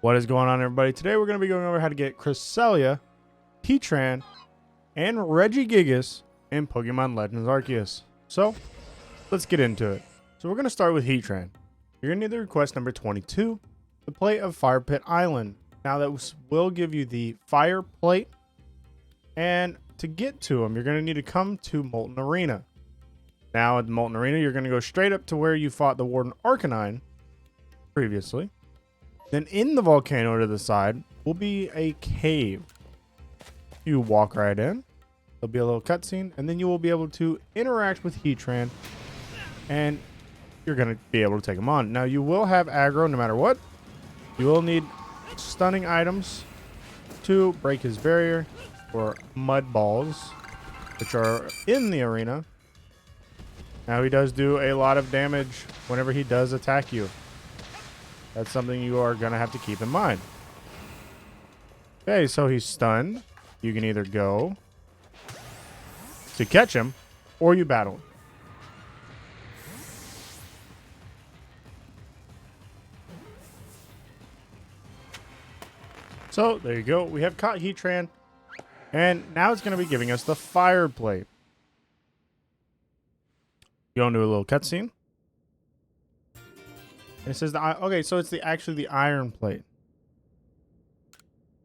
What is going on, everybody? Today we're going to be going over how to get Cresselia, Heatran, and Regigigas in Pokemon Legends Arceus. So, let's get into it. So we're going to start with Heatran. You're going to need the request number 22, the plate of Fire Pit Island. Now that will give you the fire plate, and to get to them, you're going to need to come to Molten Arena. Now at the Molten Arena, you're going to go straight up to where you fought the Warden Arcanine previously. Then in the volcano to the side will be a cave. You walk right in. There'll be a little cutscene, and then you will be able to interact with Heatran, and you're going to be able to take him on. Now you will have aggro no matter what. You will need stunning items to break his barrier, or mud balls, which are in the arena. Now he does do a lot of damage whenever he does attack you. That's something you are going to have to keep in mind. Okay, so he's stunned. You can either go to catch him, or you battle him. So, there you go. We have caught Heatran, and now it's going to be giving us the fire plate. Go into a little cutscene. And it says okay, so it's actually the iron plate.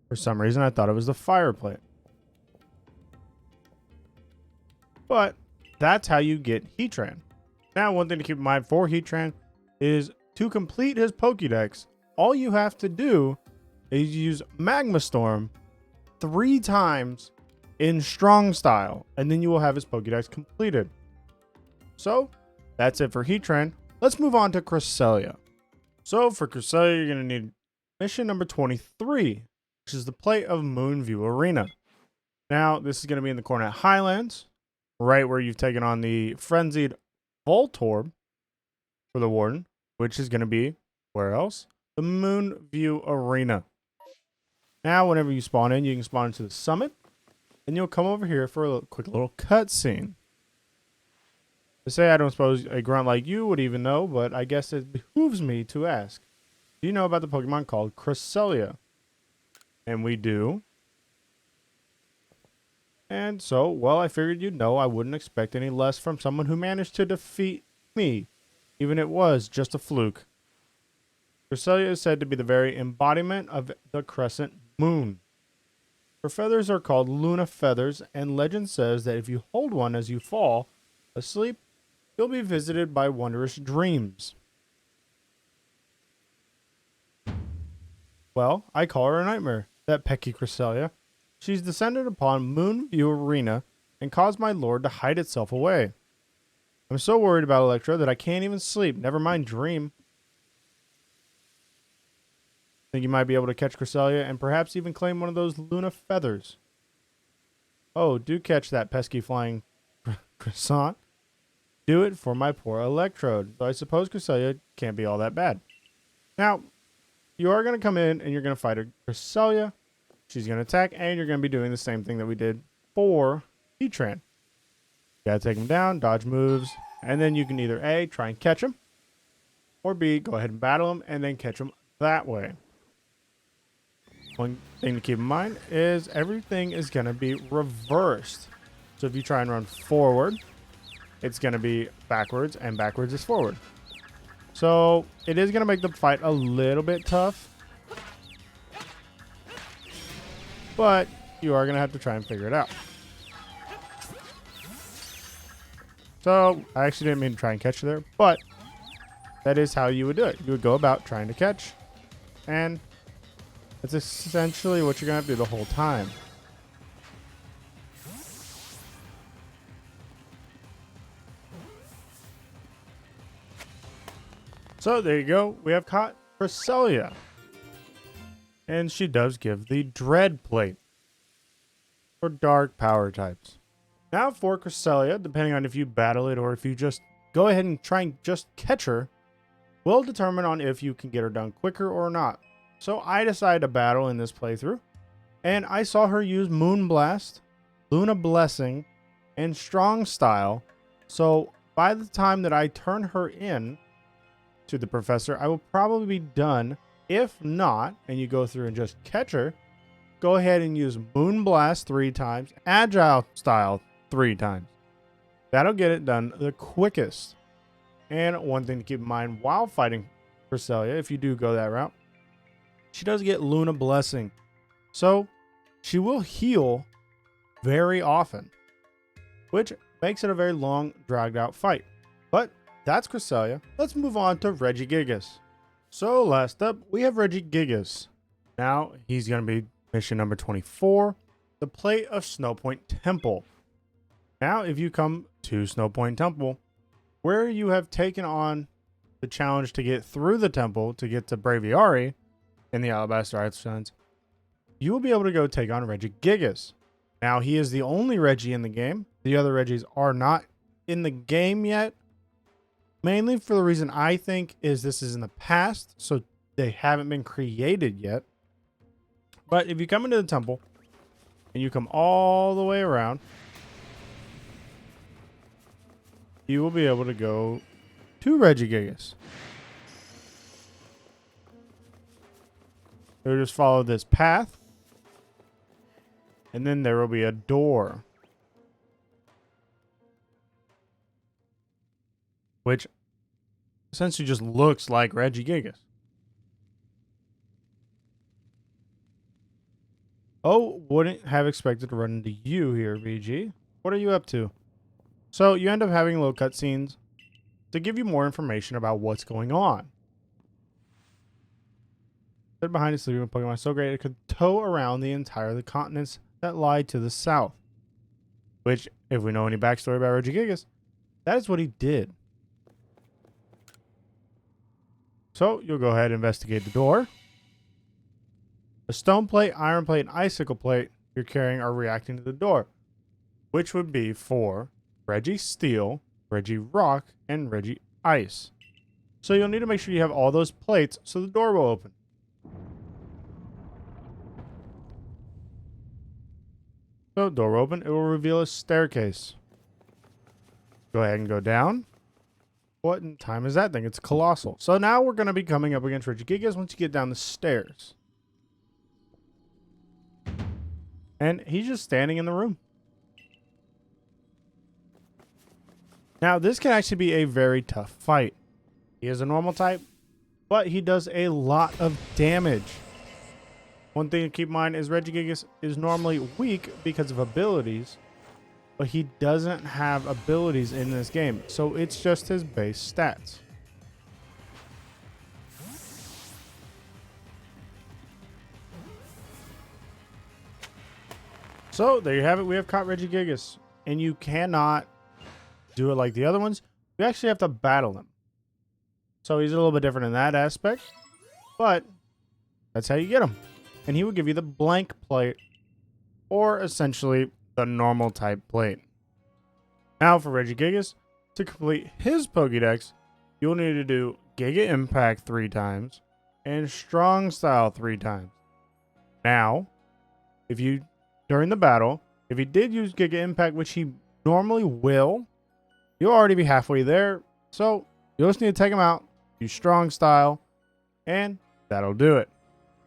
For some reason, I thought it was the fire plate. But that's how you get Heatran. Now, one thing to keep in mind for Heatran is to complete his Pokédex, all you have to do is use Magma Storm 3 times in strong style, and then you will have his Pokédex completed. So, that's it for Heatran. Let's move on to Cresselia. So, for Cresselia, you're going to need mission number 23, which is the plate of Moonview Arena. Now, this is going to be in the Cornet Highlands, right where you've taken on the Frenzied Voltorb for the Warden, which is going to be, where else? The Moonview Arena. Now, whenever you spawn in, you can spawn into the summit, and you'll come over here for a quick little cutscene. To say I don't suppose a grunt like you would even know, but I guess it behooves me to ask. Do you know about the Pokemon called Cresselia? And we do. And so, well, I figured you'd know. I wouldn't expect any less from someone who managed to defeat me, even if it was just a fluke. Cresselia is said to be the very embodiment of the crescent moon. Her feathers are called Luna feathers, and legend says that if you hold one as you fall asleep, you'll be visited by wondrous dreams. Well, I call her a nightmare, that pecky Cresselia. She's descended upon Moonview Arena and caused my lord to hide itself away. I'm so worried about Electro that I can't even sleep, never mind dream. Think you might be able to catch Cresselia and perhaps even claim one of those Luna feathers. Oh, do catch that pesky flying croissant. Do it for my poor Electrode. So I suppose Cresselia can't be all that bad. Now, you are going to come in and you're going to fight a Cresselia. She's going to attack, and you're going to be doing the same thing that we did for Heatran. You got to take him down, dodge moves, and then you can either A, try and catch him, or B, go ahead and battle him and then catch him that way. One thing to keep in mind is everything is going to be reversed. So if you try and run forward, it's going to be backwards, and backwards is forward. So it is going to make the fight a little bit tough. But you are going to have to try and figure it out. So I actually didn't mean to try and catch you there, but that is how you would do it. You would go about trying to catch, and that's essentially what you're going to have to do the whole time. So there you go. We have caught Cresselia. And she does give the Dread Plate for dark power types. Now for Cresselia, depending on if you battle it or if you just go ahead and try and just catch her, will determine on if you can get her done quicker or not. So I decided to battle in this playthrough, and I saw her use Moonblast, Luna Blessing, and Strong Style. So by the time that I turn her in to the professor, I will probably be done If not, and you go through and just catch her, go ahead and use Moonblast 3 times, Agile Style 3 times. That'll get it done the quickest. And one thing to keep in mind while fighting Cresselia, if you do go that route, she does get Luna Blessing. So she will heal very often, which makes it a very long, dragged out fight. But that's Cresselia. Let's move on to Regigigas. So last up, we have Regigigas. Now he's going to be mission number 24, the Plate of Snowpoint Temple. Now, if you come to Snowpoint Temple, where you have taken on the challenge to get through the temple to get to Braviary in the Alabaster Archstones, you will be able to go take on Regigigas. Now, he is the only Reggie in the game. The other Reggies are not in the game yet. Mainly for the reason I think is this is in the past, so they haven't been created yet. But if you come into the temple and you come all the way around, you will be able to go to Regigigas. You'll just follow this path, and then there will be a door, which essentially just looks like Regigigas. Oh, wouldn't have expected to run into you here, VG. What are you up to? So you end up having little cutscenes to give you more information about what's going on. Stood behind a sleeping Pokemon so great it could tow around the entire of the continents that lie to the south. Which, if we know any backstory about Regigigas, that is what he did. So you'll go ahead and investigate the door. The stone plate, iron plate, and icicle plate you're carrying are reacting to the door, which would be for Regi Steel, Regi Rock, and Regi Ice. So you'll need to make sure you have all those plates so the door will open. So door will open, it will reveal a staircase. Go ahead and go down. What in time is that thing? It's colossal. So now we're going to be coming up against Regigigas once you get down the stairs. And he's just standing in the room. Now, this can actually be a very tough fight. He is a normal type, but he does a lot of damage. One thing to keep in mind is Regigigas is normally weak because of abilities, but he doesn't have abilities in this game, so it's just his base stats. So there you have it. We have caught Regigigas, and you cannot do it like the other ones. We actually have to battle him. So he's a little bit different in that aspect, but that's how you get him. And he will give you the blank plate, or essentially the normal type plate. Now for Regigigas, to complete his Pokédex, you'll need to do Giga Impact 3 times and Strong Style 3 times. Now, if you, during the battle, if he did use Giga Impact, which he normally will, you'll already be halfway there. So you'll just need to take him out, use Strong Style, and that'll do it.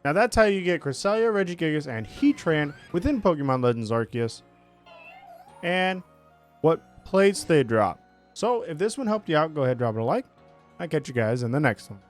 Now that's how you get Cresselia, Regigigas, and Heatran within Pokemon Legends Arceus, and what plates they drop. So if this one helped you out, go ahead and drop it a like. I'll catch you guys in the next one.